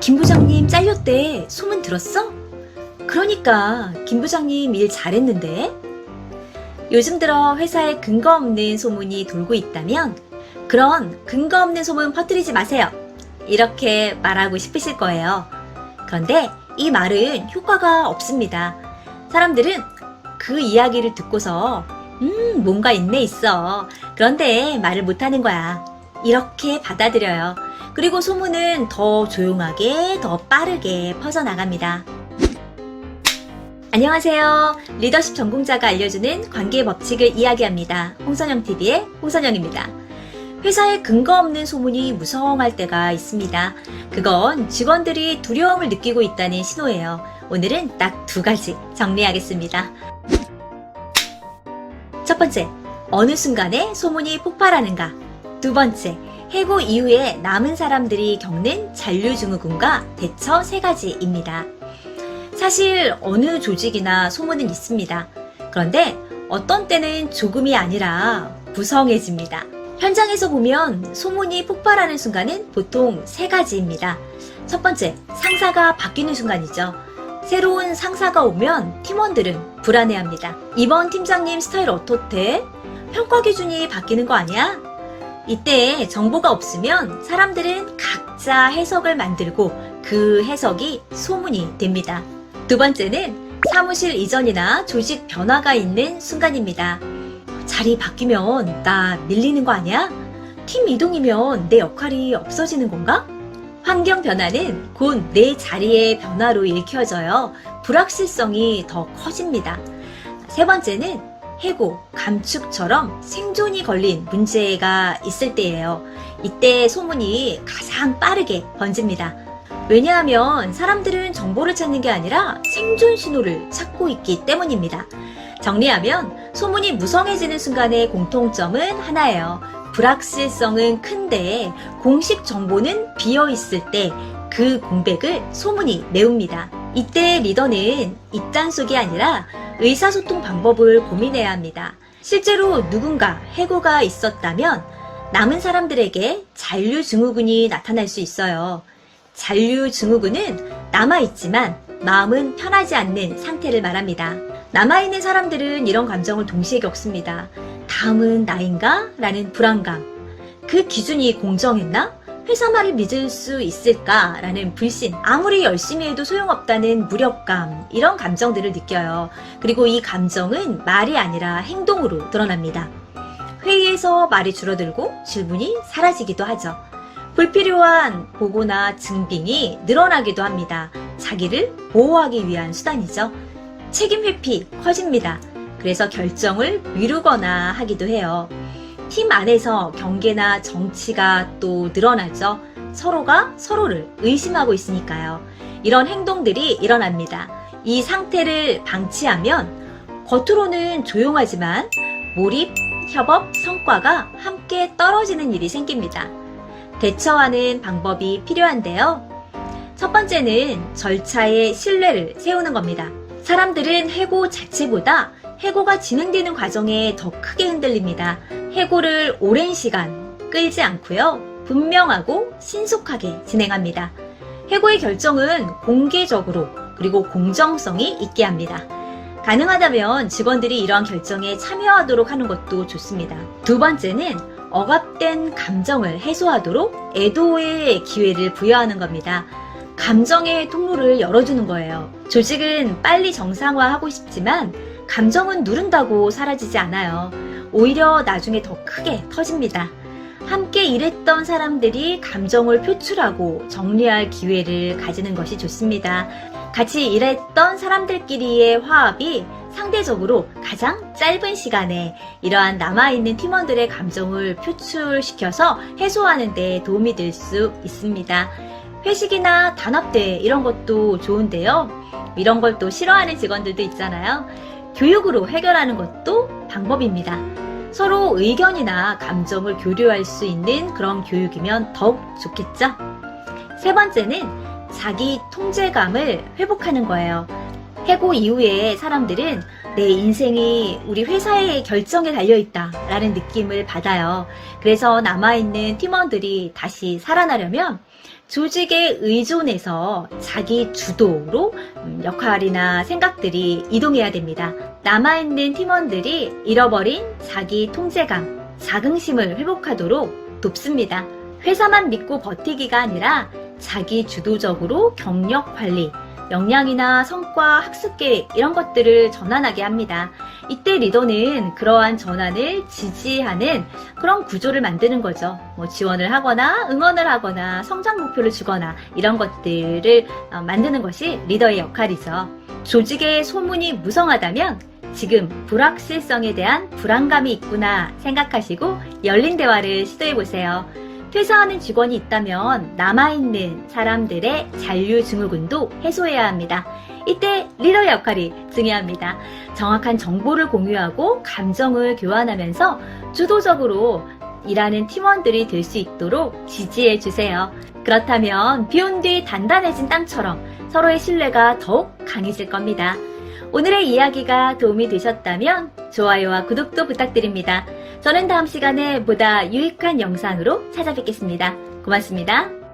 김 부장님 잘렸대. 소문 들었어? 그러니까 김 부장님 일 잘했는데? 요즘 들어 회사에 근거 없는 소문이 돌고 있다면 그런 근거 없는 소문 퍼뜨리지 마세요. 이렇게 말하고 싶으실 거예요. 그런데 이 말은 효과가 없습니다. 사람들은 그 이야기를 듣고서 뭔가 있네 있어. 그런데 말을 못하는 거야. 이렇게 받아들여요. 그리고 소문은 더 조용하게, 더 빠르게 퍼져나갑니다. 안녕하세요. 리더십 전공자가 알려주는 관계의 법칙을 이야기합니다. 홍선영TV의 홍선영입니다. 회사에 근거 없는 소문이 무성할 때가 있습니다. 그건 직원들이 두려움을 느끼고 있다는 신호예요. 오늘은 딱 2가지 정리하겠습니다. 첫 번째, 어느 순간에 소문이 폭발하는가? 2번째, 해고 이후에 남은 사람들이 겪는 잔류증후군과 대처 3가지입니다. 사실 어느 조직이나 소문은 있습니다. 그런데 어떤 때는 조금이 아니라 무성해집니다. 현장에서 보면 소문이 폭발하는 순간은 보통 3가지입니다. 첫 번째, 상사가 바뀌는 순간이죠. 새로운 상사가 오면 팀원들은 불안해합니다. 이번 팀장님 스타일 어떻대? 평가 기준이 바뀌는 거 아니야? 이때 정보가 없으면 사람들은 각자 해석을 만들고 그 해석이 소문이 됩니다. 2번째는 사무실 이전이나 조직 변화가 있는 순간입니다. 자리 바뀌면 나 밀리는 거 아니야? 팀 이동이면 내 역할이 없어지는 건가? 환경 변화는 곧 내 자리의 변화로 읽혀져요. 불확실성이 더 커집니다. 3번째는 해고, 감축처럼 생존이 걸린 문제가 있을 때예요. 이때 소문이 가장 빠르게 번집니다. 왜냐하면 사람들은 정보를 찾는 게 아니라 생존 신호를 찾고 있기 때문입니다. 정리하면 소문이 무성해지는 순간의 공통점은 하나예요. 불확실성은 큰데 공식 정보는 비어있을 때 그 공백을 소문이 메웁니다. 이때 리더는 입단속이 아니라 의사소통 방법을 고민해야 합니다. 실제로 누군가 해고가 있었다면 남은 사람들에게 잔류증후군이 나타날 수 있어요. 잔류증후군은 남아있지만 마음은 편하지 않는 상태를 말합니다. 남아있는 사람들은 이런 감정을 동시에 겪습니다. 다음은 나인가? 라는 불안감. 그 기준이 공정했나? 회사 말을 믿을 수 있을까? 라는 불신. 아무리 열심히 해도 소용없다는 무력감. 이런 감정들을 느껴요. 그리고 이 감정은 말이 아니라 행동으로 드러납니다. 회의에서 말이 줄어들고 질문이 사라지기도 하죠. 불필요한 보고나 증빙이 늘어나기도 합니다. 자기를 보호하기 위한 수단이죠. 책임 회피 커집니다. 그래서 결정을 미루거나 하기도 해요. 팀 안에서 경계나 정치가 또 늘어나죠. 서로가 서로를 의심하고 있으니까요. 이런 행동들이 일어납니다. 이 상태를 방치하면 겉으로는 조용하지만 몰입, 협업, 성과가 함께 떨어지는 일이 생깁니다. 대처하는 방법이 필요한데요. 첫 번째는 절차의 신뢰를 세우는 겁니다. 사람들은 해고 자체보다 해고가 진행되는 과정에 더 크게 흔들립니다. 해고를 오랜 시간 끌지 않고요. 분명하고 신속하게 진행합니다. 해고의 결정은 공개적으로 그리고 공정성이 있게 합니다. 가능하다면 직원들이 이러한 결정에 참여하도록 하는 것도 좋습니다. 2번째는 억압된 감정을 해소하도록 애도의 기회를 부여하는 겁니다. 감정의 통로를 열어주는 거예요. 조직은 빨리 정상화하고 싶지만 감정은 누른다고 사라지지 않아요. 오히려 나중에 더 크게 터집니다. 함께 일했던 사람들이 감정을 표출하고 정리할 기회를 가지는 것이 좋습니다. 같이 일했던 사람들끼리의 화합이 상대적으로 가장 짧은 시간에 이러한 남아있는 팀원들의 감정을 표출시켜서 해소하는 데 도움이 될 수 있습니다. 회식이나 단합대회 이런 것도 좋은데요. 이런 걸 또 싫어하는 직원들도 있잖아요. 교육으로 해결하는 것도 방법입니다. 서로 의견이나 감정을 교류할 수 있는 그런 교육이면 더욱 좋겠죠? 3번째는 자기 통제감을 회복하는 거예요. 해고 이후에 사람들은 내 인생이 우리 회사의 결정에 달려있다라는 느낌을 받아요. 그래서 남아있는 팀원들이 다시 살아나려면 조직에 의존해서 자기 주도로 역할이나 생각들이 이동해야 됩니다. 남아있는 팀원들이 잃어버린 자기 통제감, 자긍심을 회복하도록 돕습니다. 회사만 믿고 버티기가 아니라 자기 주도적으로 경력 관리, 역량이나 성과, 학습 계획 이런 것들을 전환하게 합니다. 이때 리더는 그러한 전환을 지지하는 그런 구조를 만드는 거죠. 지원을 하거나 응원을 하거나 성장 목표를 주거나 이런 것들을 만드는 것이 리더의 역할이죠. 조직의 소문이 무성하다면 지금 불확실성에 대한 불안감이 있구나 생각하시고 열린 대화를 시도해보세요. 퇴사하는 직원이 있다면 남아있는 사람들의 잔류증후군도 해소해야 합니다. 이때 리더의 역할이 중요합니다. 정확한 정보를 공유하고 감정을 교환하면서 주도적으로 일하는 팀원들이 될 수 있도록 지지해 주세요. 그렇다면 비온 뒤 단단해진 땅처럼 서로의 신뢰가 더욱 강해질 겁니다. 오늘의 이야기가 도움이 되셨다면 좋아요와 구독도 부탁드립니다. 저는 다음 시간에 보다 유익한 영상으로 찾아뵙겠습니다. 고맙습니다.